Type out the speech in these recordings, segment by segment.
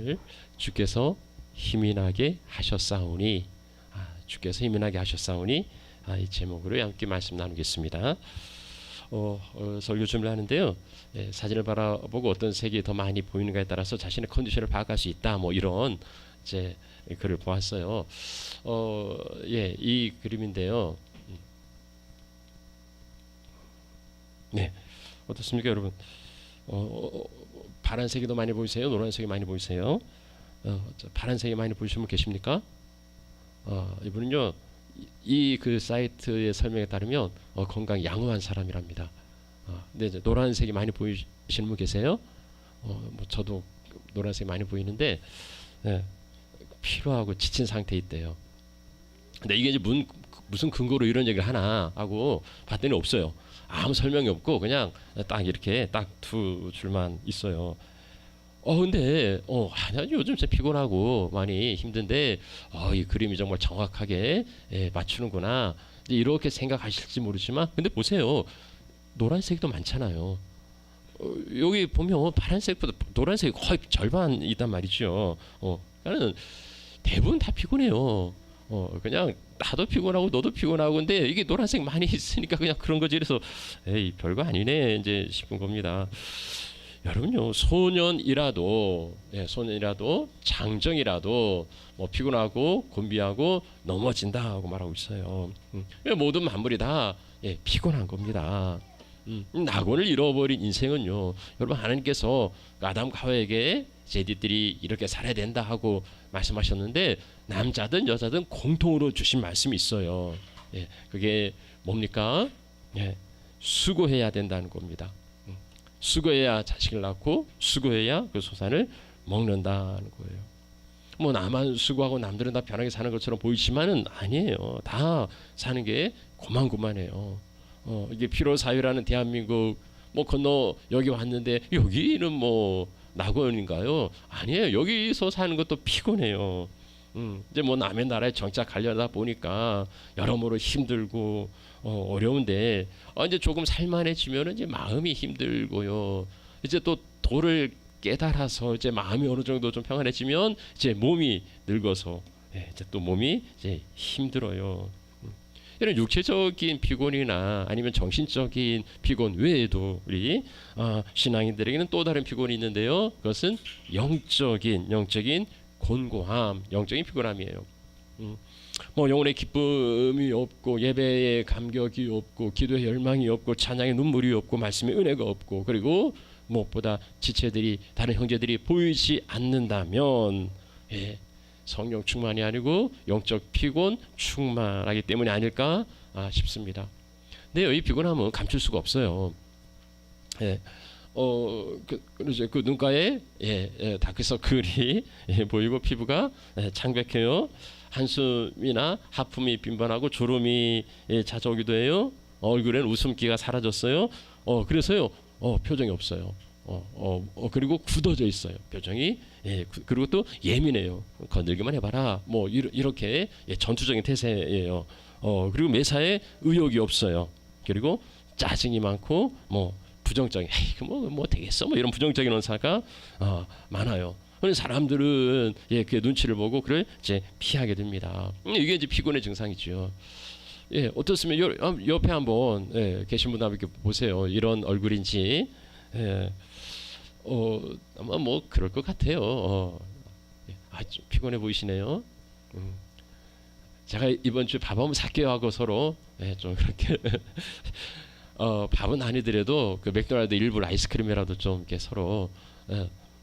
오늘 주께서 힘이 나게 하셨사오니, 주께서 힘이 나게 하셨사오니, 이 제목으로 함께 말씀 나누겠습니다. 설교 준비를 하는데요. 사진을 바라보고 어떤 색이 더 많이 보이는가에 따라서 자신의 컨디션을 파악할 수 있다. 뭐 이런 이제 글을 보았어요. 이 그림인데요. 네, 어떻습니까, 여러분? 파란색이 더 많이 보이세요? 노란색이 많이 보이세요? 파란색이 많이 보이시는 분 계십니까? 이분은요, 이 그 사이트의 설명에 따르면 건강 양호한 사람이랍니다. 근데 이제 노란색이 많이 보이시는 분 계세요? 뭐 저도 노란색이 많이 보이는데 피로하고 지친 상태에 있대요. 근데 이게 이제 무슨 근거로 이런 얘기를 하나 하고 봤더니 없어요. 아무 설명이 없고 그냥 딱 이렇게 딱 두 줄만 있어요. 근데 요즘 진짜 피곤하고 많이 힘든데 이 그림이 정말 정확하게 맞추는구나, 이렇게 생각하실지 모르지만, 근데 보세요, 노란색도 많잖아요. 여기 보면 파란색보다 노란색이 거의 절반이단 말이죠. 그러니까 대부분 다 피곤해요. 그냥 나도 피곤하고 너도 피곤하고, 근데 이게 노란색 많이 있으니까 그냥 그런 거지. 그래서 별거 아니네 이제 싶은 겁니다. 여러분요, 소년이라도 장정이라도 뭐 피곤하고 곤비하고 넘어진다 하고 말하고 있어요. 모든 만물이 다 피곤한 겁니다. 낙원을 잃어버린 인생은요, 여러분, 하나님께서 아담과 하와에게 제디들이 이렇게 살아야 된다 하고 말씀하셨는데, 남자든 여자든 공통으로 주신 말씀이 있어요. 그게 뭡니까? 수고해야 된다는 겁니다. 수고해야 자식을 낳고 수고해야 그 소산을 먹는다는 거예요. 뭐 나만 수고하고 남들은 다 편하게 사는 것처럼 보이지만은 아니에요. 다 사는 게 고만고만해요. 이게 피로사회라는 대한민국 뭐 건너 여기 왔는데 여기는 뭐 낙원인가요? 아니에요. 여기서 사는 것도 피곤해요. 이제 뭐 남의 나라에 정착하려다 보니까 여러모로 힘들고 어려운데, 이제 조금 살만해지면 이제 마음이 힘들고요. 이제 또 도를 깨달아서 이제 마음이 어느 정도 좀 평안해지면 이제 몸이 늙어서 이제 또 몸이 이제 힘들어요. 이런 육체적인 피곤이나 아니면 정신적인 피곤 외에도 우리 신앙인들에게는 또 다른 피곤이 있는데요. 그것은 영적인 곤고함, 영적인 피곤함이에요. 뭐 영혼의 기쁨이 없고, 예배의 감격이 없고, 기도의 열망이 없고, 찬양의 눈물이 없고, 말씀의 은혜가 없고, 그리고 무엇보다 지체들이, 다른 형제들이 보이지 않는다면 성령 충만이 아니고 영적 피곤 충만하기 때문이 아닐까 싶습니다. 근데 이 피곤함은 감출 수가 없어요. 그 눈가에 다크서클이 보이고 피부가 창백해요. 한숨이나 하품이 빈번하고 졸음이 찾아오기도 해요. 얼굴에는 웃음기가 사라졌어요. 그래서요, 표정이 없어요. 그리고 굳어져 있어요, 표정이. 그리고 또 예민해요. 건들기만 해봐라, 뭐 이렇게 전투적인 태세예요. 그리고 매사에 의욕이 없어요. 그리고 짜증이 많고, 뭐 부정적인, 뭐 되겠어, 뭐 이런 부정적인 언사가 많아요. 그런 사람들은 그 눈치를 보고 그걸 이제 피하게 됩니다. 이게 이제 피곤의 증상이죠. 어떻습니까? 옆에 한번 계신 분 한번 이렇게 보세요. 이런 얼굴인지. 아마 뭐 그럴 것 같아요. 좀 피곤해 보이시네요. 제가 이번 주에 밥 한번 살게요 하고 서로 좀 그렇게 밥은 아니더라도 그 맥도날드 일부 아이스크림이라도 좀 이렇게 서로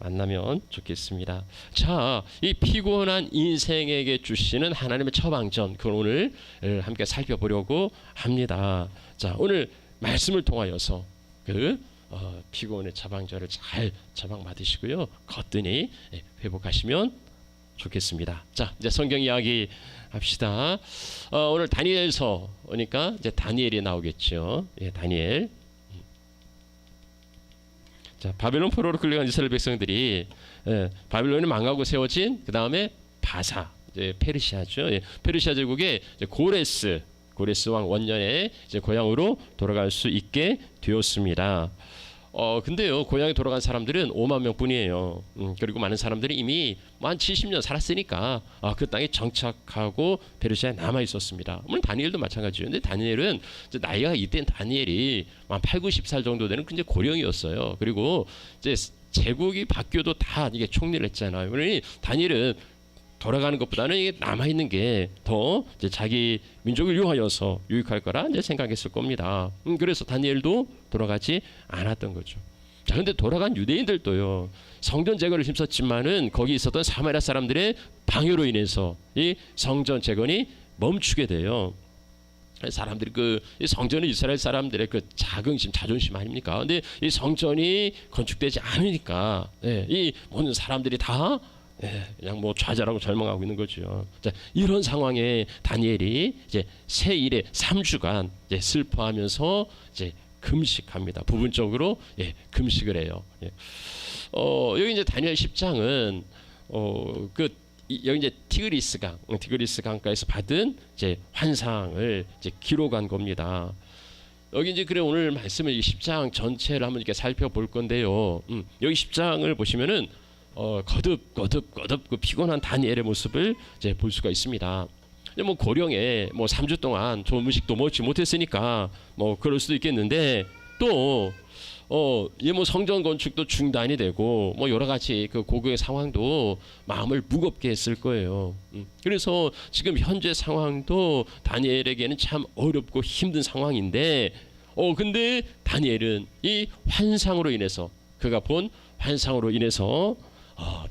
만나면 좋겠습니다. 자, 이 피곤한 인생에게 주시는 하나님의 처방전, 그걸 오늘 함께 살펴보려고 합니다. 자, 오늘 말씀을 통하여서 그 피곤의 처방전을 잘 처방 받으시고요, 거뜬히 회복하시면 좋겠습니다. 자, 이제 성경 이야기 합시다. 오늘 다니엘서 오니까 이제 다니엘이 나오겠죠. 다니엘. 자, 바벨론 포로로 끌려간 이스라엘 백성들이 바벨론이 망하고 세워진 그 다음에 바사, 이제 페르시아죠. 페르시아 제국의 고레스 왕 원년에 이제 고향으로 돌아갈 수 있게 되었습니다. 근데요, 고향에 돌아간 사람들은 5만 명뿐이에요. 그리고 많은 사람들이 이미 뭐 한 70년 살았으니까 그 땅에 정착하고 페르시아에 남아 있었습니다. 물론 다니엘도 마찬가지예요. 근데 다니엘은 이제 나이가 이때는 다니엘이 한 8, 90살 정도 되는 굉장히 고령이었어요. 그리고 이제 제국이 바뀌어도 다 이게 총리를 했잖아요. 그러니 다니엘은 돌아가는 것보다는 이게 남아 있는 게 더 자기 민족을 위하여서 유익할 거라 이제 생각했을 겁니다. 그래서 다니엘도 돌아가지 않았던 거죠. 자, 근데 돌아간 유대인들도요, 성전 재건을 힘썼지만은 거기 있었던 사마리아 사람들의 방해로 인해서 이 성전 재건이 멈추게 돼요. 사람들이 이 성전은 이스라엘 사람들의 그 자긍심, 자존심 아닙니까? 근데 이 성전이 건축되지 않으니까 이 모든 사람들이 다 그냥 뭐 좌절하고 절망하고 있는 거죠. 자, 이런 상황에 다니엘이 이제 새 일에 3주간 슬퍼하면서 이제 금식합니다. 부분적으로 금식을 해요. 여기 이제 다니엘 10장은 여기 이제 티그리스 강가에서 받은 이제 환상을 이제 기록한 겁니다. 여기 이제 그래 오늘 말씀을 이 10장 전체를 한번 이렇게 살펴볼 건데요. 여기 10장을 보시면은 거듭 그 피곤한 다니엘의 모습을 이제 볼 수가 있습니다. 뭐 고령에 뭐 3주 동안 좋은 음식도 먹지 못했으니까 뭐 그럴 수도 있겠는데 또 뭐 성전 건축도 중단이 되고 뭐 여러 가지 그 고국의 상황도 마음을 무겁게 했을 거예요. 그래서 지금 현재 상황도 다니엘에게는 참 어렵고 힘든 상황인데 근데 다니엘은 이 환상으로 인해서 그가 본 환상으로 인해서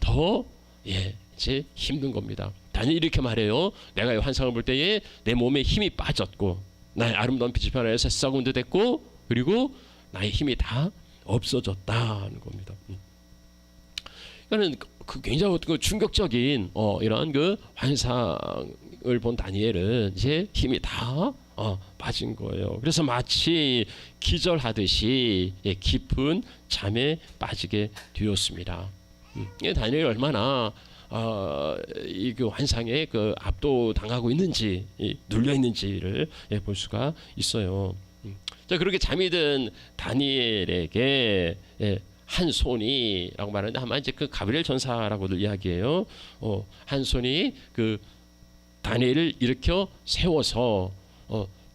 더 이제 힘든 겁니다. 다니엘이 이렇게 말해요. 내가 이 환상을 볼 때에 내 몸에 힘이 빠졌고 나의 아름다운 빛이 변하여 새싹 듯 됐고 그리고 나의 힘이 다 없어졌다는 겁니다. 그러니까 그 굉장히 충격적인 이런 그 환상을 본 다니엘은 이제 힘이 다 빠진 거예요. 그래서 마치 기절하듯이 깊은 잠에 빠지게 되었습니다. 다니엘이 얼마나 이 그 환상에 그 압도당하고 있는지 눌려 있는지를 볼 수가 있어요. 자, 그렇게 잠이 든 다니엘에게 한 손이라고 말하는데 아마 이제 그 가브리엘 전사라고들 이야기해요. 한 손이 그 다니엘을 일으켜 세워서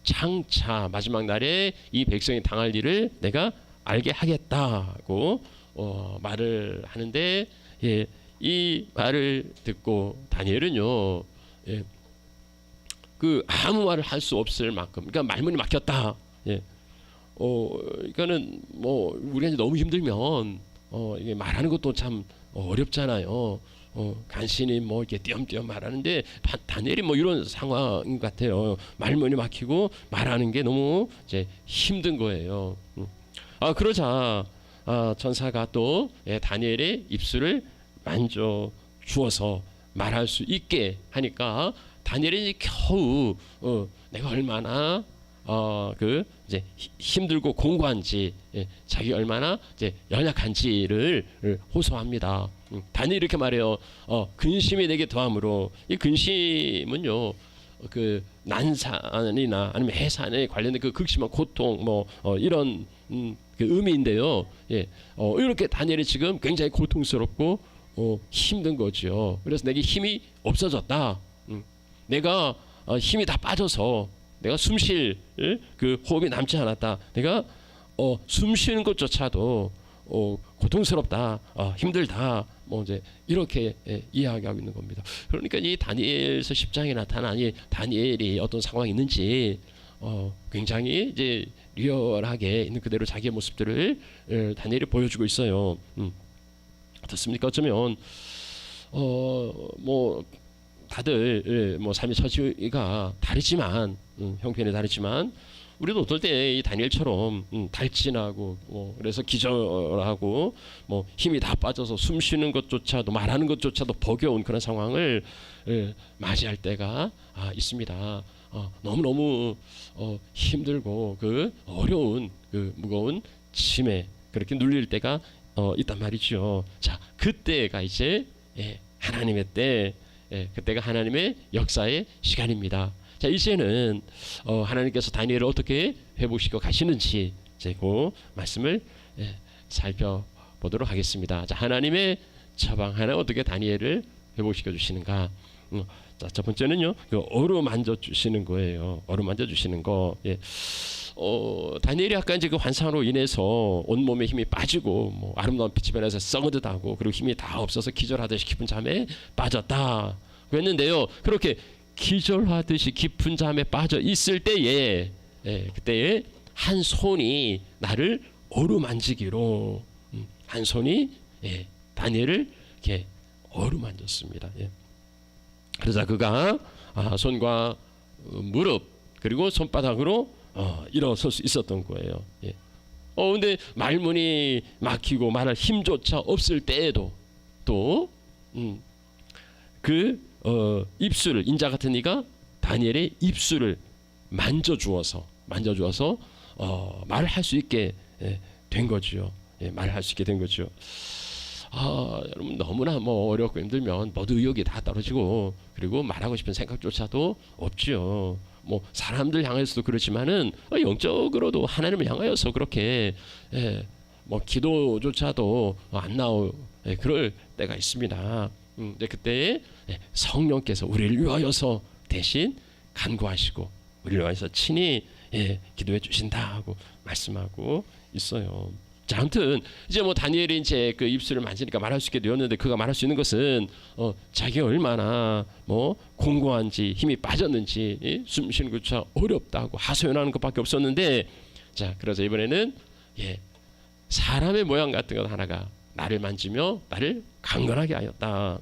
장차 마지막 날에 이 백성이 당할 일을 내가 알게 하겠다고 말을 하는데 이 말을 듣고 다니엘은요 그 아무 말을 할 수 없을 만큼 그러니까 말문이 막혔다. 그러니까는 뭐 우리가 이제 너무 힘들면 이게 말하는 것도 참 어렵잖아요. 간신히 뭐 이렇게 띄엄띄엄 말하는데 다니엘이 뭐 이런 상황인 것 같아요. 말문이 막히고 말하는 게 너무 이제 힘든 거예요. 그러자 전사가 또 다니엘의 입술을 만져 주어서 말할 수 있게 하니까 다니엘이 이제 겨우 내가 얼마나 그 이제 힘들고 공고한지 자기 얼마나 이제 연약한지를 호소합니다. 다니엘이 이렇게 말해요. 근심이 내게 더함으로 이 근심은요 그 난산이나 아니면 해산에 관련된 그 극심한 고통 뭐 이런 그 의미인데요. 이렇게 다니엘이 지금 굉장히 고통스럽고 힘든 거죠. 그래서 내게 힘이 없어졌다. 내가 힘이 다 빠져서 내가 숨쉴 그 호흡이 남지 않았다. 내가 숨 쉬는 것조차도 고통스럽다, 힘들다. 뭐 이제 이렇게 이야기하고 있는 겁니다. 그러니까 이 다니엘서 10장에 나타난 이 다니엘이 어떤 상황이 있는지 굉장히 이제 리얼하게 있는 그대로 자기의 모습들을 다니엘이 보여주고 있어요. 어떻습니까? 어쩌면 뭐 다들 뭐 삶의 처지가 다르지만 형편이 다르지만 우리도 어떨 때 이 다니엘처럼 달진하고 뭐 그래서 기절하고 뭐 힘이 다 빠져서 숨 쉬는 것조차도 말하는 것조차도 버거운 그런 상황을 맞이할 때가 있습니다. 너무너무 힘들고 그 어려운 그 무거운 짐에 그렇게 눌릴 때가 있단 말이죠. 자, 그때가 이제 하나님의 때, 그때가 하나님의 역사의 시간입니다. 자, 이제는 하나님께서 다니엘을 어떻게 회복시켜 가시는지 이제 그 말씀을 살펴보도록 하겠습니다. 자, 하나님의 처방 하나 어떻게 다니엘을 회복시켜 주시는가? 자, 첫 번째는요, 그 어루만져 주시는 거예요. 어루만져 주시는 거. 예. 다니엘이 아까 이제 그 환상으로 인해서 온 몸에 힘이 빠지고 뭐 아름다운 빛이 변해서 썩어듯하고 그리고 힘이 다 없어서 기절하듯이 깊은 잠에 빠졌다. 그랬는데요, 그렇게 기절하듯이 깊은 잠에 빠져 있을 때에 그때에 한 손이 나를 어루만지기로 한 손이 다니엘을 이렇게 어루만졌습니다. 그러자 그가 손과 무릎 그리고 손바닥으로 일어설 수 있었던 거예요. 근데 말문이 막히고 말할 힘조차 없을 때에도 또 입술을 인자 같은 이가 다니엘의 입술을 만져주어서 말할 수 있게 된 거죠. 말할 수 있게 된 거죠. 여러분 너무나 뭐 어렵고 힘들면 모두 의욕이 다 떨어지고 그리고 말하고 싶은 생각조차도 없죠. 뭐 사람들 향해서도 그렇지만은 영적으로도 하나님을 향하여서 그렇게 뭐 기도조차도 안 나올 그럴 때가 있습니다. 근데 그때 성령께서 우리를 위하여서 대신 간구하시고 우리를 위하여서 친히 기도해 주신다고 말씀하고 있어요. 자, 아무튼 이제 뭐 다니엘이 이제 그 입술을 만지니까 말할 수 있게 되었는데 그가 말할 수 있는 것은 자기가 얼마나 뭐 공고한지 힘이 빠졌는지 숨 쉬는 것조차 어렵다고 하소연하는 것밖에 없었는데, 자, 그래서 이번에는 사람의 모양 같은 것 하나가 나를 만지며 나를 강건하게 하였다.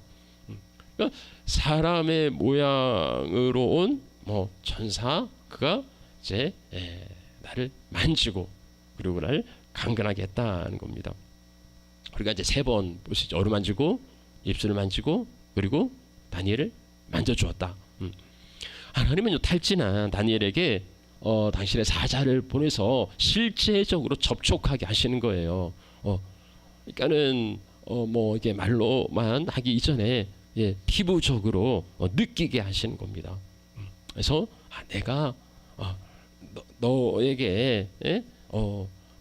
그러니까 사람의 모양으로 온 뭐 천사 그가 이제 나를 만지고 그리고 나를 강건하게 했다는 겁니다. 우리가 이제 3번 보시죠. 어루만지고 입술을 만지고 그리고 다니엘을 만져주었다. 하나님은 탈진한 다니엘에게 당신의 사자를 보내서 실제적으로 접촉하게 하시는 거예요. 그러니까는 뭐 이게 말로만 하기 이전에 피부적으로 느끼게 하시는 겁니다. 그래서 내가 너에게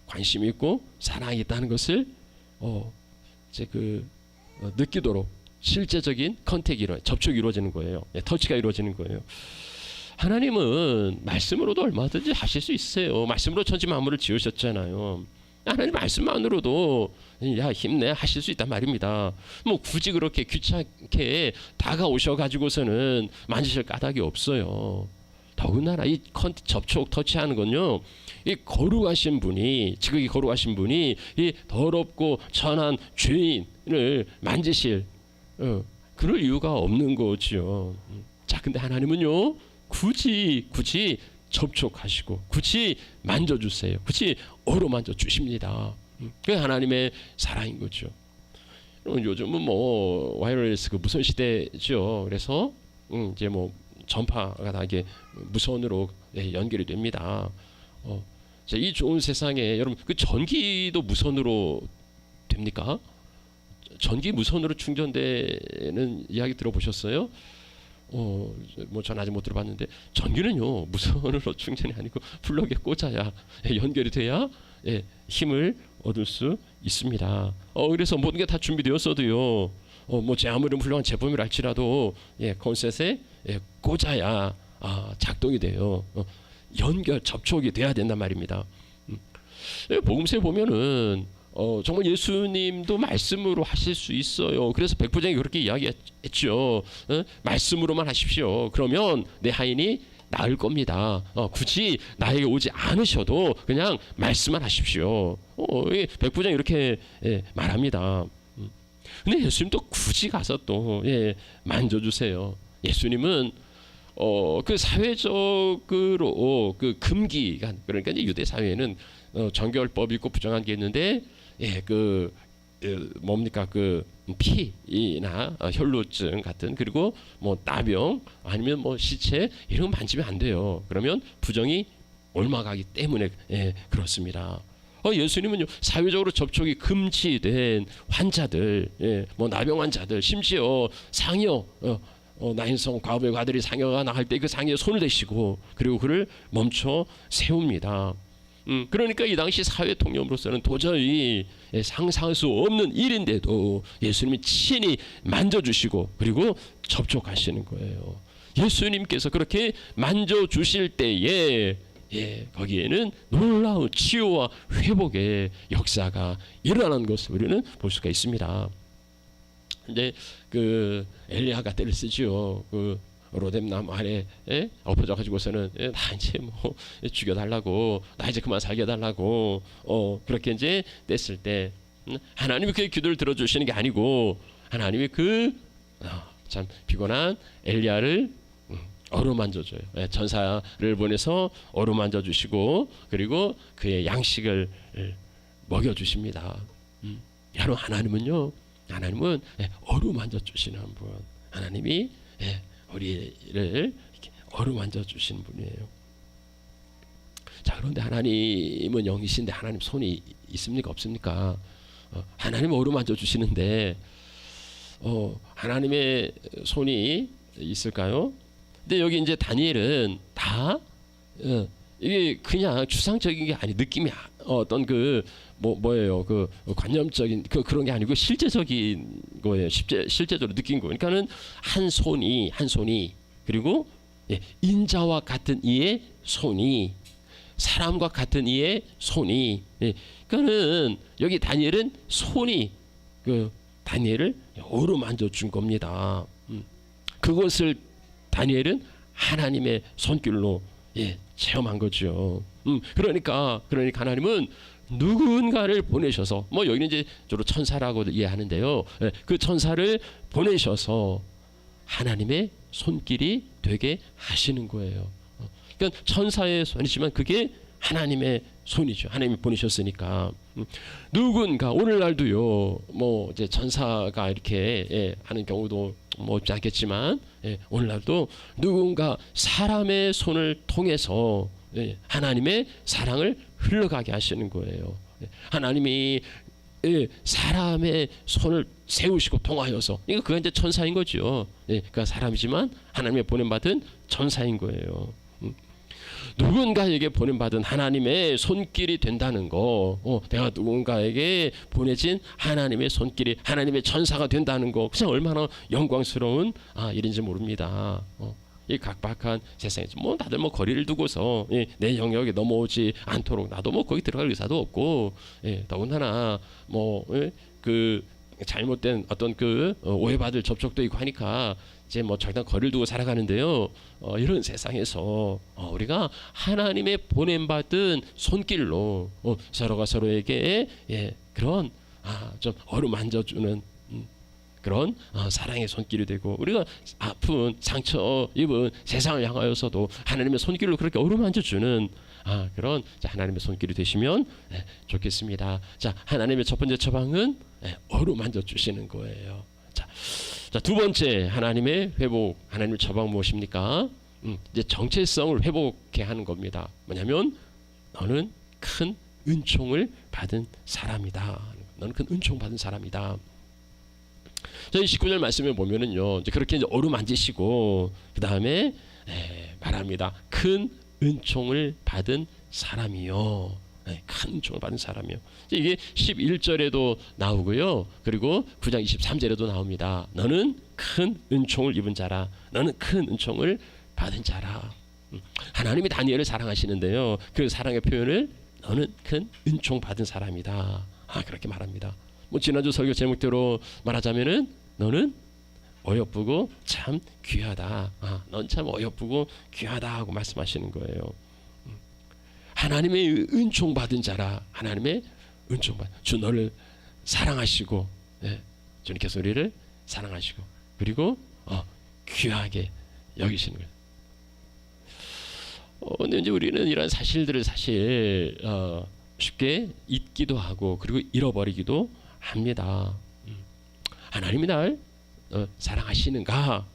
관심이 있고 사랑이 있다는 것을 이제 느끼도록 실제적인 컨택이 접촉이 이루어지는 거예요. 터치가 이루어지는 거예요. 하나님은 말씀으로도 얼마든지 하실 수 있어요. 말씀으로 천지 만물을 지으셨잖아요. 하나님 말씀만으로도 야 힘내 하실 수 있단 말입니다. 뭐 굳이 그렇게 귀찮게 다가오셔 가지고서는 만지실 까닭이 없어요. 더군다나 이 접촉 터치하는 건요, 이 거룩하신 분이 지극히 거룩하신 분이 이 더럽고 천한 죄인을 만지실 그럴 이유가 없는 거지요. 자, 근데 하나님은요 굳이 접촉하시고 굳이 만져주세요. 굳이 어루만져 주십니다. 그게 하나님의 사랑인 거죠. 요즘은 뭐 와이어리스 무선 시대죠. 그래서 이제 뭐 전파가 다 이게 무선으로 연결이 됩니다. 이 좋은 세상에 여러분 그 전기도 무선으로 됩니까? 전기 무선으로 충전되는 이야기 들어보셨어요? 뭐 전 아직 못 들어봤는데 전기는요 무선으로 충전이 아니고 플러그에 꽂아야 연결이 돼야 힘을 얻을 수 있습니다. 그래서 모든 게 다 준비되었어도요. 뭐 제 아무리 훌륭한 제품이라 할지라도 콘셋에 꽂아야 작동이 돼요. 연결 접촉이 돼야 된단 말입니다. 복음서에 보면은 정말 예수님도 말씀으로 하실 수 있어요. 그래서 백부장이 그렇게 이야기했죠. 말씀으로만 하십시오. 그러면 내 하인이 나을 겁니다. 굳이 나에게 오지 않으셔도 그냥 말씀만 하십시오. 백부장이 이렇게 말합니다. 근데 예수님도 굳이 가서 또 만져주세요. 예수님은 그 사회적으로 그 금기가, 그러니까 이제 유대 사회에는 정결법이 있고 부정한 게 있는데 뭡니까 그 피나 혈루증 같은, 그리고 뭐 나병 아니면 뭐 시체 이런 거 만지면 안 돼요. 그러면 부정이 옮아가기 때문에 그렇습니다. 예수님은요 사회적으로 접촉이 금지된 환자들, 뭐 나병 환자들, 심지어 상여 나인성 과부의 아들이 상여가 나갈 때 그 상여에 손을 대시고 그리고 그를 멈춰 세웁니다. 그러니까 이 당시 사회 통념으로서는 도저히 상상할 수 없는 일인데도 예수님이 친히 만져주시고 그리고 접촉하시는 거예요. 예수님께서 그렇게 만져주실 때에 거기에는 놀라운 치유와 회복의 역사가 일어나는 것을 우리는 볼 수가 있습니다. 이제 그 엘리야가 때를 쓰지요. 그 로뎀나무 아래 엎어져 가지고서는 나 이제 뭐 죽여달라고, 나 이제 그만 살게 해달라고 그렇게 이제 뗐을 때 하나님이 그 기도를 들어주시는 게 아니고 하나님이 그 참 피곤한 엘리야를 어루만져줘요. 전사를 보내서 어루만져 주시고 그리고 그의 양식을 먹여주십니다. 여러분 하나님은 어루만져 주시는 분, 하나님이 우리를 어루만져 주시는 분이에요. 자, 그런데 하나님은 영이신데 하나님 손이 있습니까 없습니까? 하나님은 어루만져 주시는데 하나님의 손이 있을까요? 근데 여기 이제 다니엘은 다 이게 그냥 추상적인 게 아니, 느낌이 어떤 그 뭐예요? 그 관념적인 그런 게 아니고 실제적인 거예요. 실제적으로 느낀 거. 그러니까는 한 손이 그리고 인자와 같은 이의 손이, 사람과 같은 이의 손이. 그러니까는 여기 다니엘은 손이 그 다니엘을 어루만져 준 겁니다. 그것을 다니엘은 하나님의 손길로 체험한 거죠. 그러니까 하나님은 누군가를 보내셔서, 뭐 여기는 이제 주로 천사라고 이해하는데요. 그 천사를 보내셔서 하나님의 손길이 되게 하시는 거예요. 그러니까 천사의 손이지만 그게 하나님의 손이죠. 하나님이 보내셨으니까. 누군가 오늘날도요. 뭐 이제 천사가 이렇게 하는 경우도 뭐 없지 않겠지만 오늘날도 누군가 사람의 손을 통해서 하나님의 사랑을 흘러가게 하시는 거예요. 하나님이 사람의 손을 세우시고 통하여서, 이거 그건 이제 천사인 거죠. 그러니까 사람이지만 하나님의 보냄받은 천사인 거예요. 누군가에게 보냄받은 하나님의 손길이 된다는 거, 내가 누군가에게 보내진 하나님의 손길이 하나님의 천사가 된다는 거, 그냥 얼마나 영광스러운 일인지 모릅니다. 이 각박한 세상에서 뭐 다들 뭐 거리를 두고서 내 영역에 넘어오지 않도록, 나도 뭐 거기 들어갈 의사도 없고, 더군다나 뭐 그 잘못된 어떤 그 오해받을 접촉도 있고 하니까 이제 뭐 적당 거리를 두고 살아가는데요. 이런 세상에서 우리가 하나님의 보냄받은 손길로 서로가 서로에게 그런 좀 어루만져주는 그런 사랑의 손길이 되고, 우리가 아픈 상처 입은 세상을 향하여서도 하나님의 손길로 그렇게 어루만져주는 그런 하나님의 손길이 되시면 좋겠습니다. 자, 하나님의 첫 번째 처방은 어루만져 주시는 거예요. 자, 두 번째 하나님의 회복, 하나님의 처방 무엇입니까? 이제 정체성을 회복해 하는 겁니다. 뭐냐면 너는 큰 은총을 받은 사람이다. 너는 큰 은총 받은 사람이다. 저희 19절 말씀에 보면은요, 이제 그렇게 이제 어루만지시고 그 다음에 말합니다. 큰 은총을 받은 사람이요. 큰 은총을 받은 사람이요. 이게 11절에도 나오고요. 그리고 9장 23절에도 나옵니다. 너는 큰 은총을 입은 자라. 너는 큰 은총을 받은 자라. 하나님이 다니엘을 사랑하시는데요. 그 사랑의 표현을 너는 큰 은총 받은 사람이다. 그렇게 말합니다. 뭐 지난주 설교 제목대로 말하자면은 너는 어여쁘고 참 귀하다. 넌 참 어여쁘고 귀하다 하고 말씀하시는 거예요. 하나님의 은총 받은 자라. 하나님의 은총 받은 주 너를 사랑하시고, 주님께서 우리를 사랑하시고 그리고 귀하게 여기시는 거예요. 근데 이제 우리는 이런 사실들을 사실 쉽게 잊기도 하고 그리고 잃어버리기도 합니다. 하나님이 날 사랑하시는가?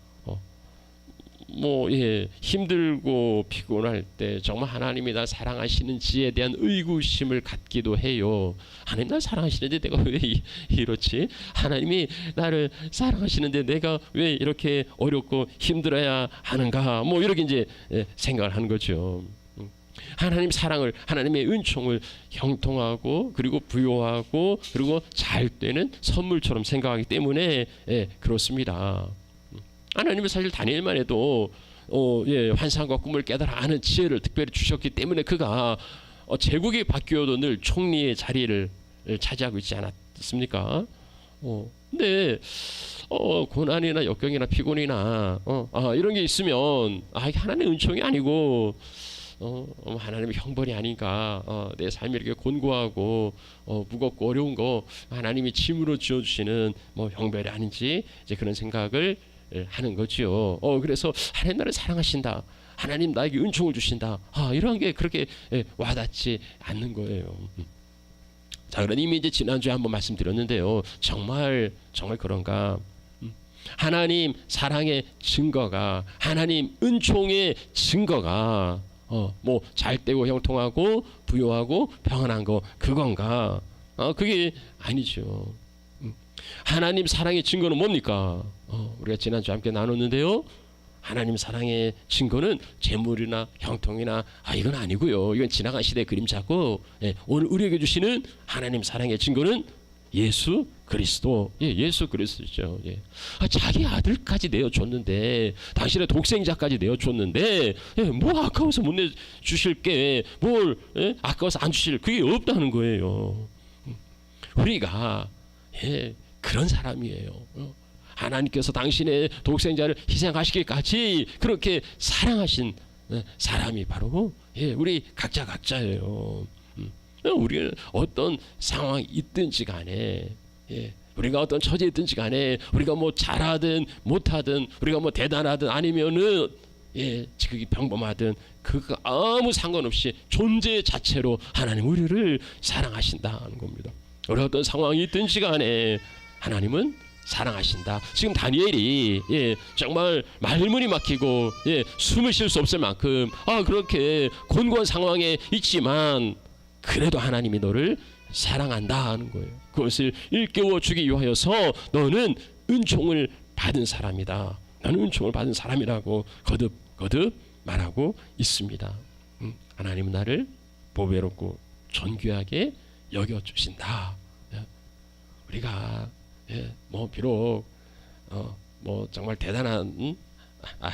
힘들고 피곤할 때 정말 하나님이 날 사랑하시는지에 대한 의구심을 갖기도 해요. 하나님 날 사랑하시는데 내가 왜 이렇지? 하나님이 나를 사랑하시는데 내가 왜 이렇게 어렵고 힘들어야 하는가? 뭐 이렇게 이제 생각을 하는 거죠. 하나님 사랑을, 하나님의 은총을 형통하고 그리고 부요하고 그리고 잘 되는 선물처럼 생각하기 때문에 예, 그렇습니다. 하나님은 사실 다니엘만 해도 예, 환상과 꿈을 깨달아 아는 지혜를 특별히 주셨기 때문에 그가 제국이 바뀌어도 늘 총리의 자리를 차지하고 있지 않았습니까? 근데 고난이나 역경이나 피곤이나 이런 게 있으면 이게 하나님의 은총이 아니고 하나님의 형벌이 아닌가, 내 삶이 이렇게 곤고하고 무겁고 어려운 거 하나님이 짐으로 지어주시는 뭐 형벌이 아닌지 이제 그런 생각을 하는 거지요. 그래서 하나님 나를 사랑하신다, 하나님 나에게 은총을 주신다, 이런 게 그렇게 와닿지 않는 거예요. 자, 그러니 이미 이제 지난주에 한번 말씀드렸는데요. 정말 그런가? 하나님 사랑의 증거가, 하나님 은총의 증거가 뭐 잘되고 형통하고 부요하고 평안한 거 그건가? 그게 아니죠. 하나님 사랑의 증거는 뭡니까? 우리가 지난주에 함께 나눴는데요. 하나님 사랑의 증거는 재물이나 형통이나 이건 아니고요. 이건 지나간 시대의 그림자고, 오늘 우리에게 주시는 하나님 사랑의 증거는 예수 그리스도, 예수 그리스도죠. 자기 아들까지 내어줬는데, 당신의 독생자까지 내어줬는데, 뭐 아까워서 못 내주실 게 뭘 아까워서 안 주실 그게 없다는 거예요. 우리가 그런 사람이에요. 하나님께서 당신의 독생자를 희생하시기까지 그렇게 사랑하신 사람이 바로 우리 각자예요. 우리는 어떤 상황이 있든지 간에, 우리가 어떤 처지에 있든지 간에, 우리가 뭐 잘하든 못하든, 우리가 뭐 대단하든 아니면은 지극히 평범하든 그거 아무 상관없이 존재 자체로 하나님 우리를 사랑하신다는 겁니다. 우리 어떤 상황이 있든지 간에 하나님은 사랑하신다. 지금 다니엘이 정말 말문이 막히고 숨을 쉴 수 없을 만큼 그렇게 곤고한 상황에 있지만 그래도 하나님이 너를 사랑한다 하는 거예요. 그것을 일깨워 주기 위하여서 너는 은총을 받은 사람이다. 나는 은총을 받은 사람이라고 거듭 말하고 있습니다. 하나님은 나를 보배롭고 존귀하게 여겨주신다. 우리가 뭐 비록 뭐 정말 대단한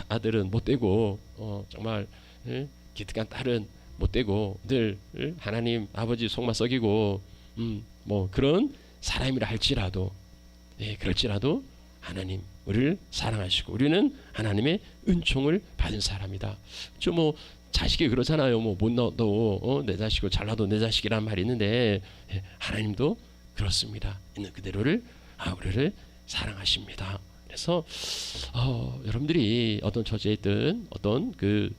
아들은 못 되고 정말 기특한 딸은 못 되고 늘 하나님 아버지 속만 썩이고 뭐 그런 사람이라 할지라도 그럴지라도 하나님 우리를 사랑하시고 우리는 하나님의 은총을 받은 사람이다. 좀 뭐 자식이 그러잖아요. 뭐 못 낳아도 내 자식이고 잘나도 내 자식이란 말이 있는데 하나님도 그렇습니다. 있는 그대로를 우리를 사랑하십니다. 그래서 여러분들이 어떤 처지에 있든 어떤 그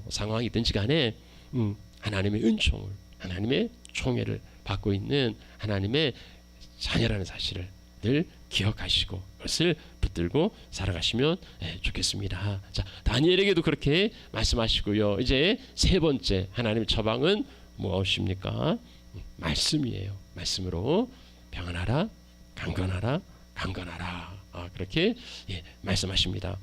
상황이 있든지 간에 하나님의 은총을, 하나님의 총애를 받고 있는 하나님의 자녀라는 사실을 늘 기억하시고 그것을 붙들고 살아가시면 좋겠습니다. 자, 다니엘에게도 그렇게 말씀하시고요. 이제 세 번째 하나님의 처방은 무엇입니까? 말씀이에요. 말씀으로 평안하라, 강건하라, 강건하라. 그렇게 말씀하십니다.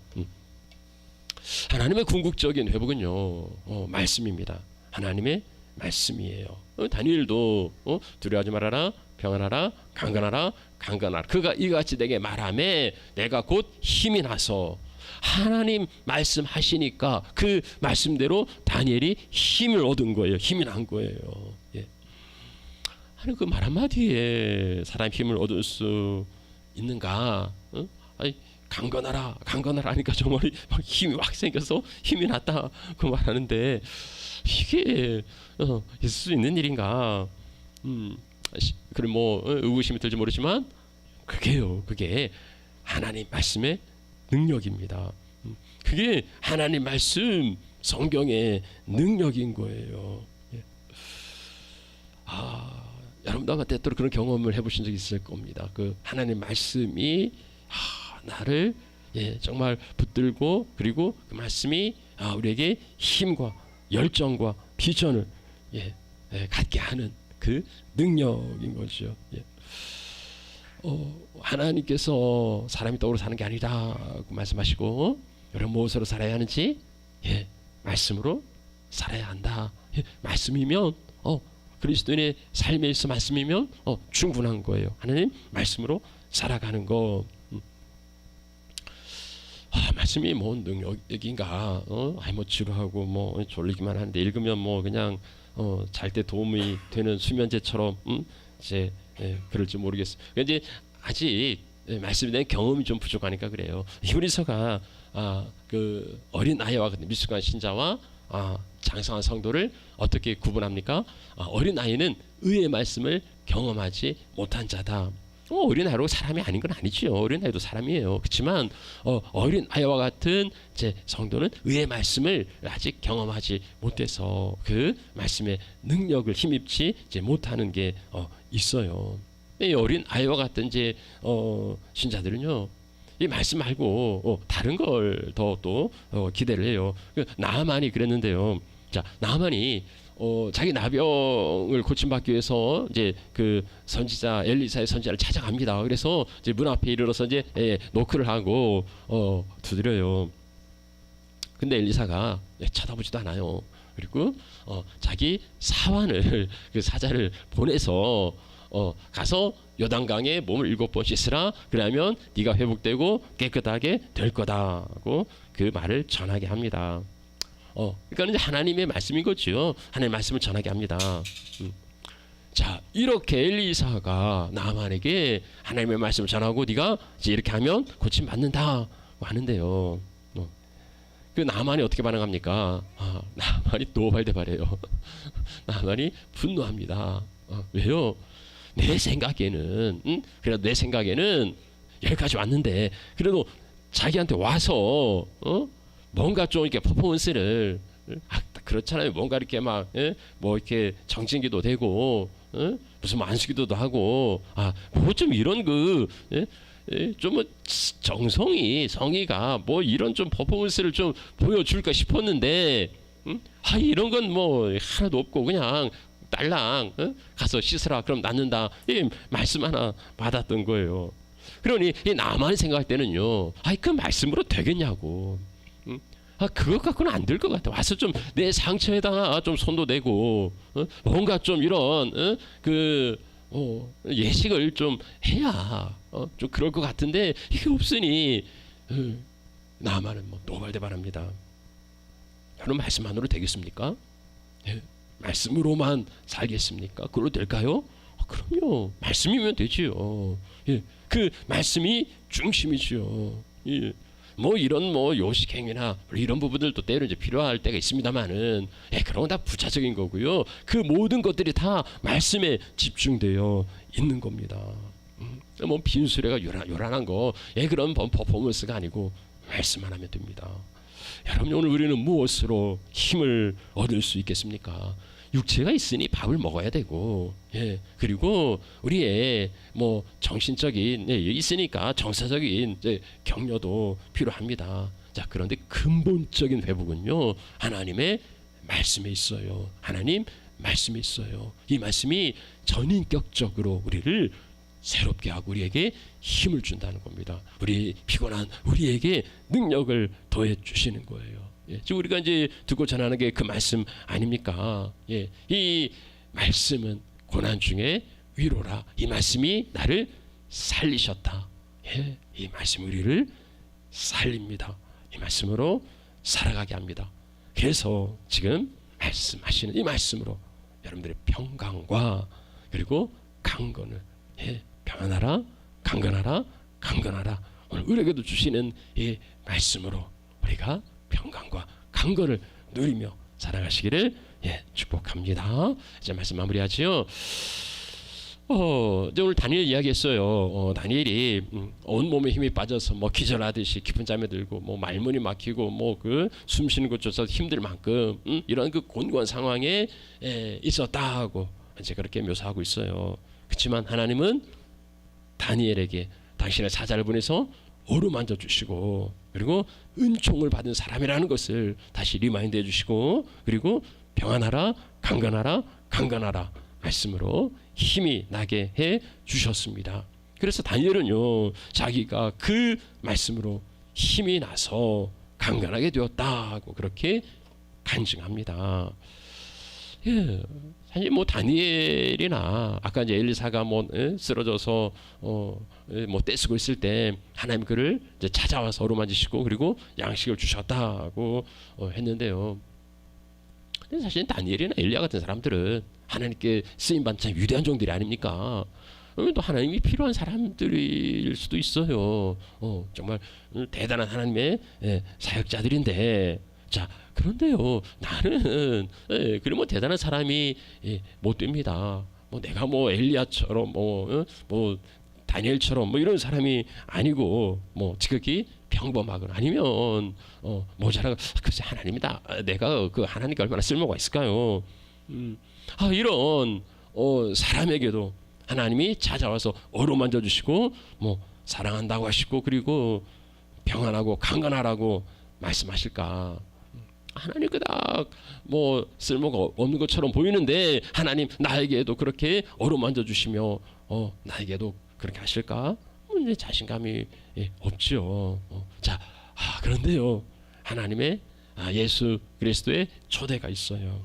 하나님의 궁극적인 회복은요, 말씀입니다. 하나님의 말씀이에요. 다니엘도 두려워하지 말아라, 평안하라, 강건하라, 강건하라. 그가 이같이 내게 말하매 내가 곧 힘이 나서. 하나님 말씀하시니까 그 말씀대로 다니엘이 힘을 얻은 거예요. 힘이 난 거예요. 아니 그 말 한마디에 사람 힘을 얻을 수 있는가? 아니 강건하라, 강건하라 하니까 정말 막 힘이 확 생겨서 힘이 났다 그 말하는데 이게 있을 수 있는 일인가? 그래 뭐 의구심이 들지 모르지만 그게 하나님 말씀의 능력입니다. 그게 하나님 말씀 성경의 능력인 거예요. 여러분도 아마 때때로 그런 경험을 해보신 적이 있을 겁니다. 그 하나님 말씀이 나를 정말 붙들고 그리고 그 말씀이 우리에게 힘과 열정과 비전을 갖게 하는 그 능력인 거죠. 하나님께서 사람이 떡으로 사는 게 아니라고 말씀하시고 여러분 무엇으로 살아야 하는지 말씀으로 살아야 한다. 말씀이면 그리스도인의 삶에 있어 말씀이면 충분한 거예요. 하나님 말씀으로 살아가는 거. 말씀이 뭐 능력인가? 뭐 지루하고 뭐 졸리기만 하는데 읽으면 뭐 그냥 잘 때 도움이 되는 수면제처럼 이제 그럴지 모르겠어요. 이제 아직 말씀에 대한 경험이 좀 부족하니까 그래요. 히브리서가 그 어린 아이와 미숙한 신자와 장성한 성도를 어떻게 구분합니까? 어린 아이는 의의 말씀을 경험하지 못한 자다. 어린 아이로 사람이 아닌 건 아니죠. 어린 아이도 사람이에요. 그렇지만 어린 아이와 같은 제 성도는 의의 말씀을 아직 경험하지 못해서 그 말씀의 능력을 힘입지 이제 못하는 게 있어요. 이 어린 아이와 같은 이제 신자들은요, 이 말씀 말고 다른 걸 더 또 기대를 해요. 나아만이 그랬는데요. 자, 나아만이 자기 나병을 고침받기 위해서 이제 그 선지자 엘리사의 선지자를 찾아갑니다. 그래서 이제 문 앞에 이르러서 이제 노크를 하고 두드려요. 근데 엘리사가 쳐다보지도 않아요. 그리고 자기 사환을 그 사자를 보내서 가서 요단강에 몸을 7번 씻으라. 그러면 네가 회복되고 깨끗하게 될 거다고 그 말을 전하게 합니다. 그러니까 이제 하나님의 말씀인 거죠. 하나님의 말씀을 전하게 합니다. 자, 이렇게 엘리사가 나만에게 하나님의 말씀을 전하고 네가 이제 이렇게 하면 고침 받는다고 하는데요. 그 나만이 어떻게 반응합니까? 나만이 노발대발해요. 나만이 분노합니다. 왜요? 내 생각에는 그래도 내 생각에는 여기까지 왔는데 그래도 자기한테 와서 뭔가 좀 이렇게 퍼포먼스를 그렇잖아요. 뭔가 이렇게 막 뭐 이렇게 정진기도 되고 무슨 만수기도도 하고 뭐 좀 이런 좀 뭐 정성이 성의가 뭐 이런 좀 퍼포먼스를 좀 보여줄까 싶었는데 이런 건 뭐 하나도 없고 그냥 딸랑 가서 씻으라 그럼 낫는다 이 말씀 하나 받았던 거예요. 그러니 이 나만 생각할 때는요, 그 말씀으로 되겠냐고. 그것 갖고는 안 될 것 같아. 와서 좀 내 상처에다가 좀 손도 대고 뭔가 좀 이런 예식을 좀 해야 좀 그럴 것 같은데 이게 없으니 나만은 뭐 노발대발합니다. 여러분 말씀만으로 되겠습니까? 말씀으로만 살겠습니까? 그걸로 될까요? 그럼요. 말씀이면 되지요. 그 말씀이 중심이죠. 뭐 이런 뭐 요식행위나 이런 부분들도 때로 이제 필요할 때가 있습니다만은 그런 건 다 부차적인 거고요. 그 모든 것들이 다 말씀에 집중되어 있는 겁니다. 뭐 빈수레가 요란한 거 그런 퍼포먼스가 아니고 말씀만 하면 됩니다. 여러분 오늘 우리는 무엇으로 힘을 얻을 수 있겠습니까? 육체가 있으니 밥을 먹어야 되고, 그리고 우리의 뭐 정신적인 있으니까 정서적인 격려도 필요합니다. 자, 그런데 근본적인 회복은요, 하나님의 말씀에 있어요. 하나님 말씀에 있어요. 이 말씀이 전인격적으로 우리를 새롭게 하고 우리에게 힘을 준다는 겁니다. 우리 피곤한 우리에게 능력을 더해 주시는 거예요. 지금 우리가 이제 듣고 전하는 게 그 말씀 아닙니까? 이 말씀은 고난 중에 위로라. 이 말씀이 나를 살리셨다. 이 말씀이 우리를 살립니다. 이 말씀으로 살아가게 합니다. 그래서 지금 말씀하시는 이 말씀으로 여러분들의 평강과 그리고 강건을 평안하라, 강건하라, 강건하라. 오늘 우리에게도 주시는 이 말씀으로 우리가 평강과 강건을 누리며 살아가시기를 축복합니다. 이제 말씀 마무리하지요. 이제 오늘 다니엘 이야기했어요. 다니엘이 온 몸에 힘이 빠져서 뭐 기절하듯이 깊은 잠에 들고 뭐 말문이 막히고 뭐 그 숨 쉬는 것조차 힘들 만큼 이런 그 곤고한 상황에 있었다고 이제 그렇게 묘사하고 있어요. 그렇지만 하나님은 다니엘에게 당신의 사자를 보내서 어루만져 주시고 그리고 은총을 받은 사람이라는 것을 다시 리마인드 해주시고 그리고 평안하라, 강건하라, 강건하라 말씀으로 힘이 나게 해 주셨습니다. 그래서 다니엘은요, 자기가 그 말씀으로 힘이 나서 강건하게 되었다고 그렇게 간증합니다. 예, 사실 뭐 다니엘이나 아까 이제 엘리사가 뭐 쓰러져서 뭐 떼쓰고 있을 때 하나님 그를 이제 찾아와서 어루만지시고 그리고 양식을 주셨다고 했는데요. 근데 사실 다니엘이나 엘리야 같은 사람들은 하나님께 쓰임 받는 위대한 종들이 아닙니까? 또 하나님이 필요한 사람들일 수도 있어요. 정말 대단한 하나님의 사역자들인데, 자 그런데요 나는 그리 뭐 대단한 사람이 못 됩니다. 뭐 내가 뭐 엘리야처럼 뭐 다니엘처럼 뭐 이런 사람이 아니고 뭐 지극히 평범하거나 아니면 모자라고 글쎄 하나님이다. 내가 그 하나님께 얼마나 쓸모가 있을까요? 이런 사람에게도 하나님이 찾아와서 어루만져 주시고 뭐 사랑한다고 하시고 그리고 평안하고 강건하라고 말씀하실까? 하나님 그닥 뭐 쓸모가 없는 것처럼 보이는데 하나님 나에게도 그렇게 어루만져 주시며 나에게도 그렇게 하실까? 이제 자신감이 없죠. 자, 그런데요 하나님의 예수 그리스도의 초대가 있어요.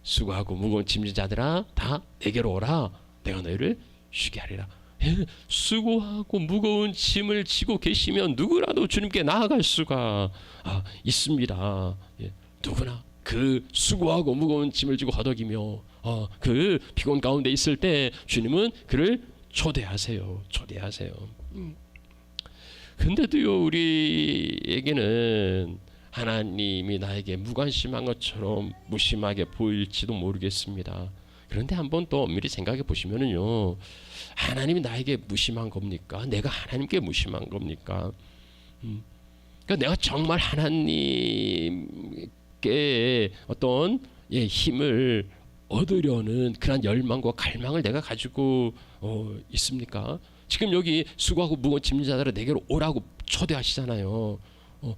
수고하고 무거운 짐진 자들아 다 내게로 오라. 내가 너희를 쉬게 하리라. 수고하고 무거운 짐을 지고 계시면 누구라도 주님께 나아갈 수가 있습니다. 누구나 그 수고하고 무거운 짐을 지고 허덕이며 그 피곤 가운데 있을 때 주님은 그를 초대하세요. 근데도요 우리에게는 하나님이 나에게 무관심한 것처럼 무심하게 보일지도 모르겠습니다. 그런데 한번 또 엄밀히 생각해 보시면은요, 하나님이 나에게 무심한 겁니까? 내가 하나님께 무심한 겁니까? 그러니까 내가 정말 하나님께 어떤 힘을 얻으려는 그런 열망과 갈망을 내가 가지고 있습니까? 지금 여기 수고하고 무거운 짐진 자들아 내게로 오라고 초대하시잖아요.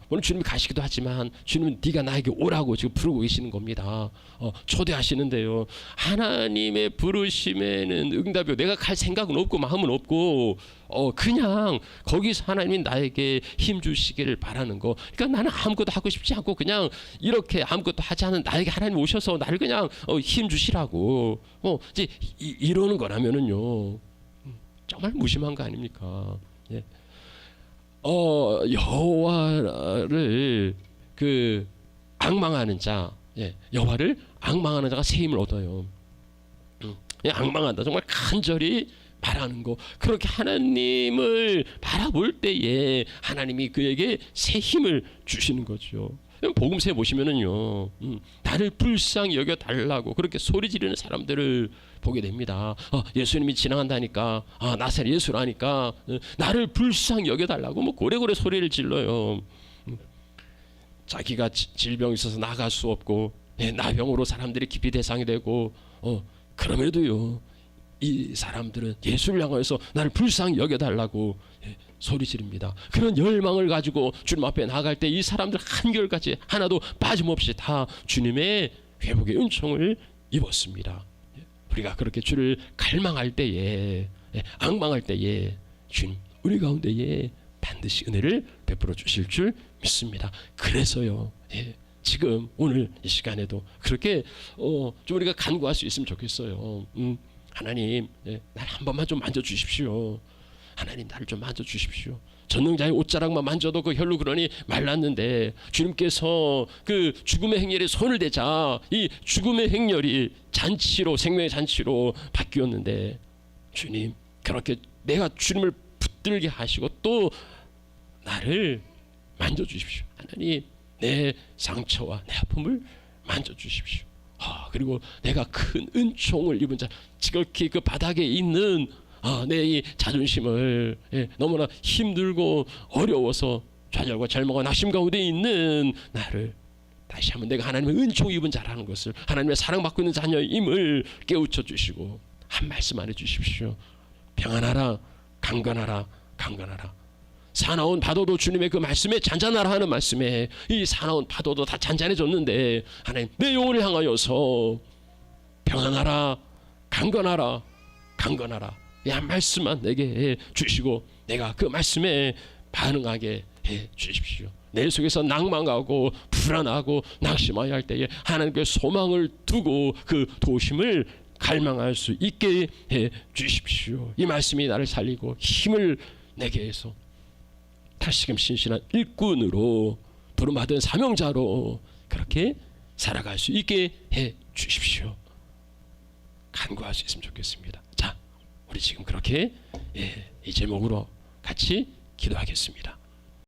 물론 주님이 가시기도 하지만 주님은 네가 나에게 오라고 지금 부르고 계시는 겁니다. 초대하시는데요. 하나님의 부르심에는 응답이요. 내가 갈 생각은 없고 마음은 없고 그냥 거기서 하나님이 나에게 힘 주시기를 바라는 거. 그러니까 나는 아무것도 하고 싶지 않고 그냥 이렇게 아무것도 하지 않은 나에게 하나님 오셔서 나를 그냥 힘 주시라고 이제 이러는 거라면은요. 정말 무심한 거 아닙니까? 예. 여호와를 그 앙망하는 자, 여호와를 앙망하는 자가 새 힘을 얻어요. 앙망한다. 정말 간절히 바라는 거. 그렇게 하나님을 바라볼 때에 하나님이 그에게 새 힘을 주시는 거죠. 복음서에 보시면은요, 나를 불쌍히 여겨 달라고 그렇게 소리 지르는 사람들을 보게 됩니다. 예수님이 지나간다니까, 나사렛 예수라니까 나를 불쌍히 여겨 달라고 뭐 고래고래 소리를 질러요. 자기가 질병이 있어서 나갈 수 없고 나병으로 사람들이 기피 대상이 되고 그럼에도요 이 사람들은 예수를 향하여서 나를 불쌍히 여겨 달라고 소리 지릅니다. 그런 열망을 가지고 주님 앞에 나갈 때 이 사람들 한결같이 하나도 빠짐없이 다 주님의 회복의 은총을 입었습니다. 우리가 그렇게 주를 갈망할 때에, 앙망할 때에 주님 우리 가운데에 반드시 은혜를 베풀어 주실 줄 믿습니다. 그래서요, 지금 오늘 이 시간에도 그렇게 좀 우리가 간구할 수 있으면 좋겠어요. 하나님, 날 한 번만 좀 만져 주십시오. 하나님 나를 좀 만져 주십시오. 전능자의 옷자락만 만져도 그 혈로 그러니 말랐는데 주님께서 그 죽음의 행렬에 손을 대자 이 죽음의 행렬이 잔치로 생명의 잔치로 바뀌었는데 주님 그렇게 내가 주님을 붙들게 하시고 또 나를 만져 주십시오. 하나님 내 상처와 내 아픔을 만져 주십시오. 그리고 내가 큰 은총을 입은 자 지극히 그 바닥에 있는 내 이 자존심을 너무나 힘들고 어려워서 좌절과 절망과 낙심 가운데 있는 나를 다시 한번 내가 하나님의 은총 입은 자라는 것을 하나님의 사랑받고 있는 자녀임을 깨우쳐 주시고 한 말씀 안 해주십시오. 평안하라 강건하라 강건하라. 사나운 파도도 주님의 그 말씀에 잔잔하라 하는 말씀에 이 사나운 파도도 다 잔잔해졌는데 하나님 내 영혼을 향하여서 평안하라 강건하라 강건하라 이 한 말씀만 내게 주시고 내가 그 말씀에 반응하게 해 주십시오. 내 속에서 낭망하고 불안하고 낙심하여 할 때에 하나님께 소망을 두고 그 도심을 갈망할 수 있게 해 주십시오. 이 말씀이 나를 살리고 힘을 내게 해서 다시금 신실한 일꾼으로 부름받은 사명자로 그렇게 살아갈 수 있게 해 주십시오. 간구할 수 있으면 좋겠습니다. 자, 우리 지금 그렇게 이 제목으로 같이 기도하겠습니다.